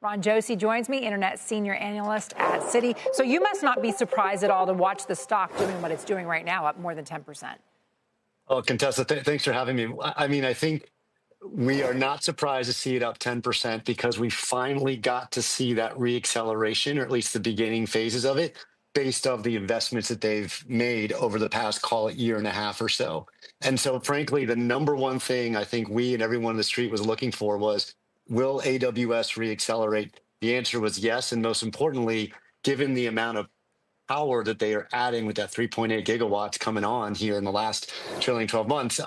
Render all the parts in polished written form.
Ron Josey joins me, internet senior analyst at Citi. So you must not be surprised at all to watch the stock doing what it's doing right now, up more than 10%. Oh, Contessa, thanks for having me. I mean, I think we are not surprised to see it up 10% because we finally got to see that reacceleration, or at least the beginning phases of it, based off the investments that they've made over the past, call it, year and a half or so. And so, frankly, the number one thing I think we and everyone on the street was looking for was, will AWS reaccelerate? The answer was yes. And most importantly, given the amount of power that they are adding with that 3.8 gigawatts coming on here in the last trailing 12 months,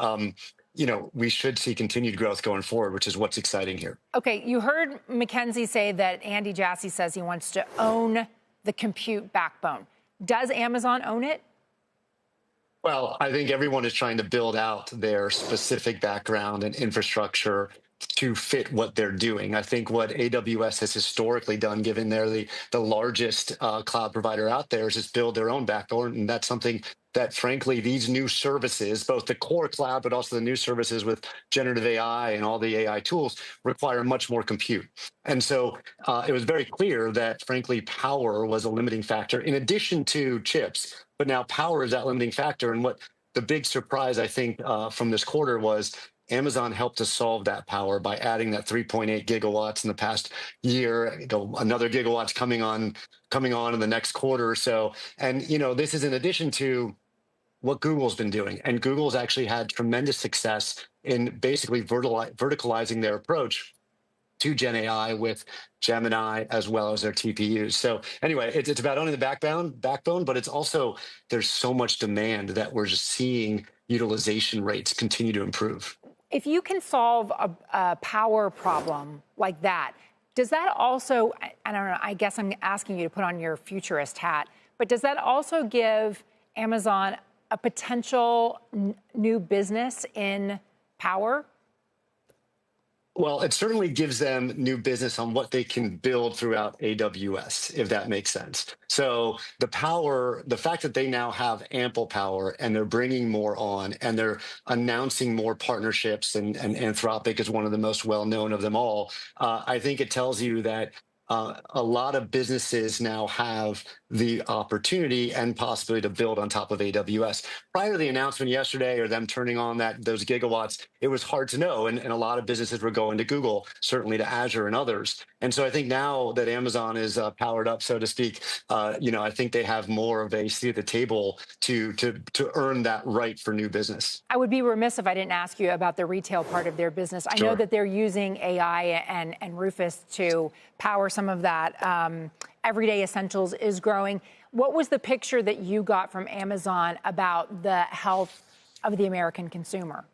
we should see continued growth going forward, which is what's exciting here. Okay, you heard McKinsey say that Andy Jassy says he wants to own the compute backbone. Does Amazon own it? Well, I think everyone is trying to build out their specific background and infrastructure to fit what they're doing. I think what AWS has historically done, given they're the largest cloud provider out there, is just build their own backbone. And that's something that, frankly, these new services, both the core cloud, but also the new services with generative AI and all the AI tools, require much more compute. And so it was very clear that, frankly, power was a limiting factor in addition to chips. But now power is that limiting factor. And what the big surprise, I think, from this quarter was Amazon helped to solve that power by adding that 3.8 gigawatts in the past year. Another gigawatts coming on in the next quarter or so. And this is in addition to what Google's been doing. And Google's actually had tremendous success in basically verticalizing their approach to Gen AI with Gemini as well as their TPUs. So anyway, it's about owning the backbone, but it's also, there's so much demand that we're just seeing utilization rates continue to improve. If you can solve a power problem like that, does that also, I don't know, I guess I'm asking you to put on your futurist hat, but does that also give Amazon a potential new business in power? Well, it certainly gives them new business on what they can build throughout AWS, if that makes sense. So the fact that they now have ample power and they're bringing more on and they're announcing more partnerships, and Anthropic is one of the most well-known of them all, I think it tells you that a lot of businesses now have the opportunity and possibility to build on top of AWS. Prior to the announcement yesterday or them turning on those gigawatts, it was hard to know. And a lot of businesses were going to Google, certainly to Azure and others. And so I think now that Amazon is powered up, so to speak, I think they have more of a seat at the table to earn that right for new business. I would be remiss if I didn't ask you about the retail part of their business. I know that they're using AI and Rufus to power some of that. Everyday Essentials is growing. What was the picture that you got from Amazon about the health of the American consumer?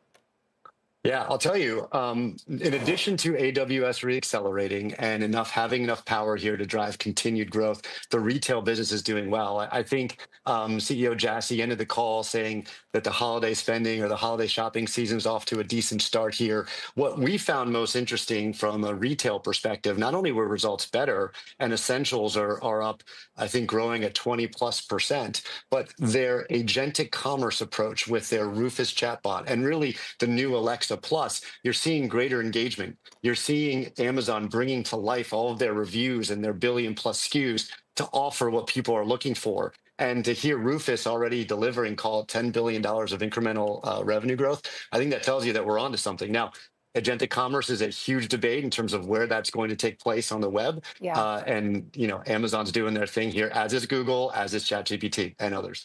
Yeah, I'll tell you, in addition to AWS reaccelerating and having enough power here to drive continued growth, the retail business is doing well. I think CEO Jassy ended the call saying that the holiday spending or the holiday shopping season is off to a decent start here. What we found most interesting from a retail perspective, not only were results better and essentials are up, I think growing at 20+%, but their agentic commerce approach with their Rufus chatbot and really the new Alexa Plus, you're seeing greater engagement. You're seeing Amazon bringing to life all of their reviews and their billion-plus SKUs to offer what people are looking for. And to hear Rufus already delivering, call it $10 billion of incremental revenue growth, I think that tells you that we're onto something. Now, agentic commerce is a huge debate in terms of where that's going to take place on the web. Yeah. And Amazon's doing their thing here, as is Google, as is ChatGPT and others.